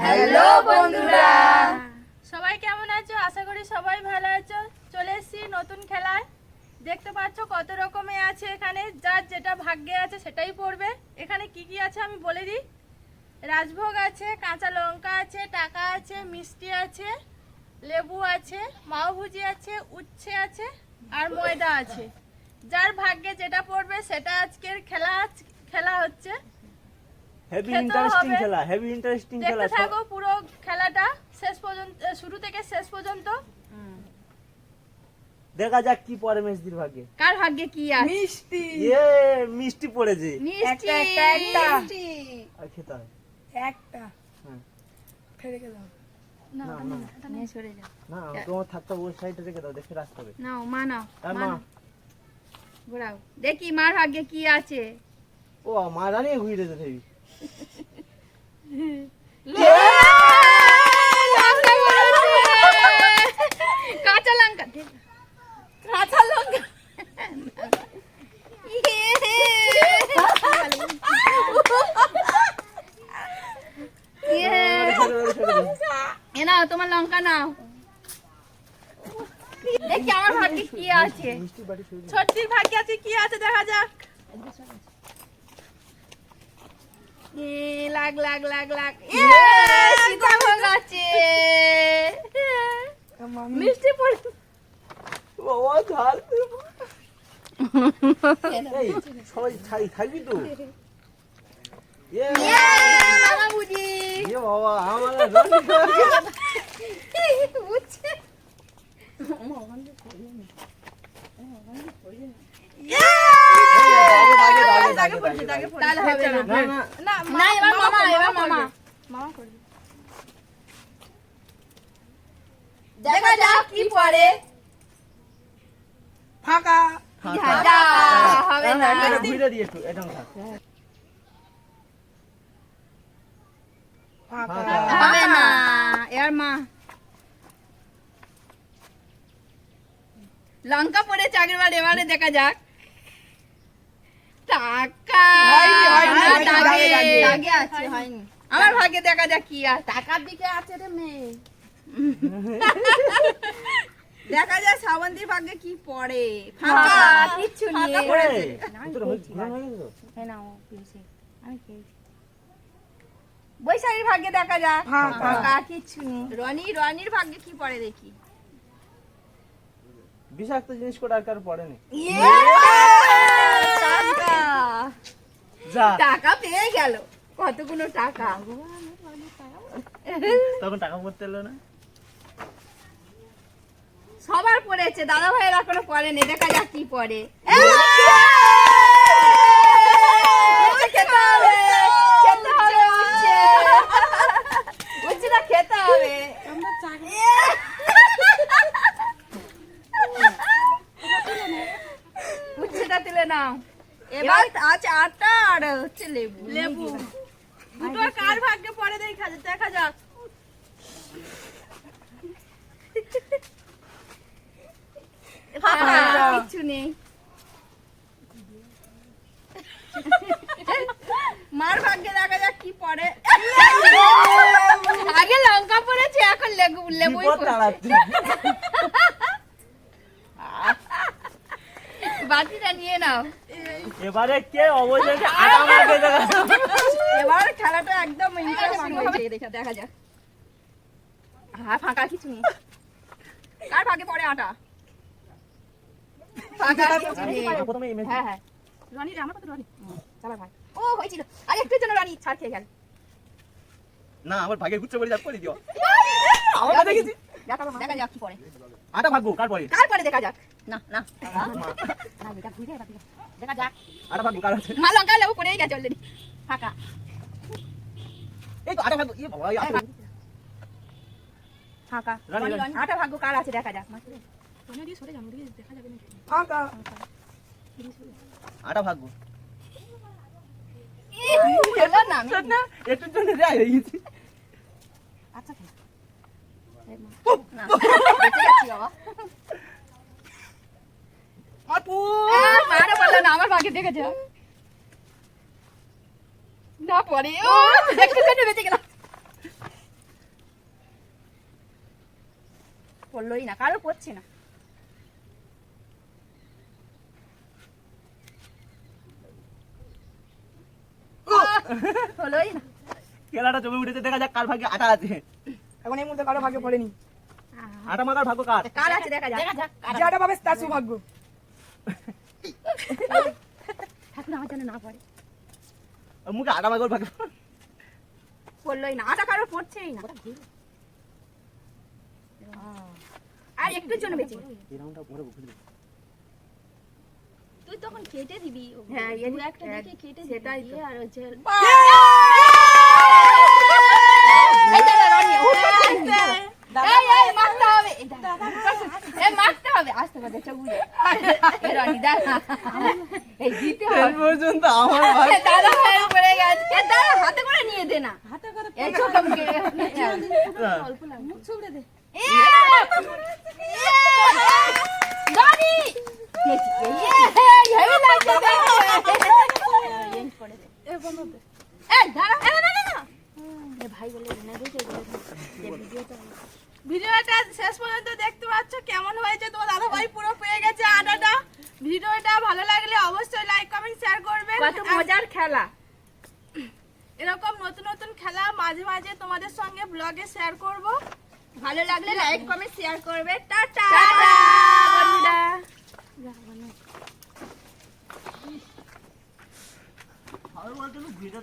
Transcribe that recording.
Hello বন্ধুরা, সবাই কেমন আছো? আশা করি সবাই ভালো আছো। চলে এসেছি নতুন খেলায়। দেখতে পাচ্ছ কত রকমের আছে এখানে, যার যেটা ভাগ্যে আছে সেটাই পড়বে। এখানে কি কি আছে আমি বলে দিই। রাজভোগ আছে, কাঁচা লঙ্কা আছে, টাকা আছে, মিষ্টি আছে, লেবু আছে, মাও ভুজি আছে, উচ্ছে আছে আর ময়দা আছে। যার ভাগ্যে যেটা পড়বে সেটা আজকের খেলা হচ্ছে। হেভি ইন্টারেস্টিং খেলা, হেভি ইন্টারেস্টিং খেলা। দেখতে থাকো পুরো খেলাটা শেষ পর্যন্ত, শুরু থেকে শেষ পর্যন্ত। দেখা যাক কি পড়ে মেজদির ভাগ্যে। কার ভাগ্যে কি আছে? মিষ্টি মিষ্টি পড়েছে। মিষ্টি একটা। আর খেতে হবে। একটা হ্যাঁ। ফেলে দাও। না না, না না। নিয়ে সরে যাও। না তোমার থাকতে ওই সাইডে রেখে দাও, দেখে রাখতে হবে। নাও মা নাও। আর মা মা, নাও। ঘোরাও দেখি মার ভাগ্যে কি আছে। ও মা রানী ঘুরে যেতে হেভি। কাঁচা লঙ্কা কাঁচা লঙ্কা এ নাও তোমার লঙ্কা নাও। দেখি আমার ভাগ্যে কি আছে। মিষ্টির বাটি শুরু। ছোট্টির ভাগ্যে আছে কি আছে দেখা যাক। লাগ লাগ লাগ লাগ সীতাভোগ আছে। মিষ্টি পড়ে বাবা ঝাল। এই সবাই থাকবি তো? মামা বুঝি বাবা আমার রানী বুঝছে। তাহলে হবে না। না না না এবার মামা, এবার মামা করবে। দেখা যাক কি পড়ে। ফাঁকা যা, হবে না। এটা ঘুরে দিয়ে একটু এটা থাক। ফাঁকা হবে না। এবার মা লঙ্কা পড়ে চাকরি বার। এবারে দেখা যাক। টাকা দাগে আছে, হয়নি। আমার ভাগ্যে দেখা যাক কি আছে। টাকার দিকে আছে রে মেয়ে। দেখা যায় শ্রাবন্তীর ভাগ্যে কি পড়ে। ফাঁকা, কিচ্ছু নেই। তোর হয়ে গেছে তো? বৈশাখীর ভাগ্যে দেখা যাক। ফাঁকা। ফাঁকা, কিচ্ছু নেই। রনির ভাগ্যে কি পড়ে দেখি। বিষাক্ত জিনিস করে আর কারো পড়েনি। টাকা। যা টাকা পেয়ে গেল, কতগুলো টাকা। তখন টাকা পড়তে এলো না। সবার পড়েছে, দাদা ভাইয়ের এখনো পড়েনি। দেখা যাক কি পড়ে। খেতে হবে, খেতে হবে, উচ্ছেটা খেতে হবে। উচ্ছেটা তুলে নাও। এবার আছে আটা আর হচ্ছে লেবু। লেবু দুটোর কার ভাগ্যে পড়ে দেখা যাক। কিচ্ছু নেই। মার ভাগ্যে দেখা যাক কি পড়ে। আগে লঙ্কা পড়েছে, এখন লেবু বাটিটা নিয়ে নাও। এবারে কে অবশেষে আটা মারবে দেখা। এবার খেলাটা একদম ইন্টারেস্টিং হয়েছে। দেখা যাক। হ্যাঁ ফাঁকা, কিছু নেই। কার ভাগে পড়ে আটা? ফাঁকা, কিছু নেই। প্রথমে ইমেজ হ্যাঁ হ্যাঁ রনি, আমার কত রনি চালা ভাই। ও হয়েছিল, আর একটুর জন্য রনি ছাড় খেয়ে গেল। না আমার ভাগে গুচ্ছে পড়ে যাক করে দিও। আমরা দেখেছি। দেখা যাক কি পড়ে। আটা ভাগবো কার পরে? কার পরে দেখা যাক। না না এটা ঘুরে এবার দেখা যাক। আটা ভাগবো কার আছে? মা লঙ্কা লেবু পড়েই গেছে অলরেডি। ফাঁকা। এই তো আটা ভাগবো। এই বাবা এই আটা। ফাঁকা। রনি, রনি। আটা ভাগ্য কার আছে দেখা যাক। সরে যান, দেখা যাবে না। ফাঁকা আটা ভাগবো। খেলো না না একটু জন্য যাই হয়ে গেছি। আচ্ছা খেলো না বেঁচে যাচ্ছি বাবা। মারা বললো না, আমার ভাগে দেখেছে না পরে ও একটু কেটে বেঁচে গেলাম। পড়লোই না, কারো পড়ছে না। হলোই না। খেলাটা জমে উঠেছে, দেখা যাক কার ভাগ্যে আটা আছে। এখন এই মুহূর্তে কারো ভাগ্যে পড়েনি। আটা মাখার ভাগ্য কার? কার আছে দেখা যাক। যে আটা পাবে তার সৌভাগ্য। ঠাকুর আমার জন্য না পড়ে। মুখে আটা মাখার ভাগ্য। পড়লোই না, আটা কারো পড়ছেই না। আর একটুর জন্য বেঁচে গেল। এই রাউন্ডটা পরে বুঝলি। তুই তখন কেটে দিবি। হ্যাঁ, দু একটা দেখে কেটে সেটাই দিবি তো। আর হচ্ছে এই দাঁড়া, রনি, এই মারতে হবে। এই মারতে হবে। আস্তে করে চোখ বুঝে। এই রনি দাঁড়া। এই দিতে হবে। শেষ পর্যন্ত আমার ভাই দাদা হয়ে পড়ে গেছে। এ দাঁড়া, হাতে করে নিয়ে দে না। হাতে করে। এই ছোট মুখে। অল্প লাগে মুখ ছুড়ে দে। রনি! হেভি লাগছে দেখো। চেঞ্জ করে দে। এই দাঁড়া। এ ভাই বলে না দেখে বলে যে ভিডিওটা ভিডিওটা শেষ পর্যন্ত দেখতে পাচ্ছ কেমন হয়েছে। তোমার দাদা ভাই পুরো পেয়ে গেছে আটাটা। ভিডিওটা ভালো লাগলে অবশ্যই লাইক কমেন্ট শেয়ার করবেন। কত মজার খেলা। এরকম নতুন নতুন খেলা মাঝে মাঝে তোমাদের সঙ্গে ব্লগে শেয়ার করব। ভালো লাগলে লাইক কমেন্ট শেয়ার করবে। টাটা বন্ধুরা। আমি বলতে ভিডিও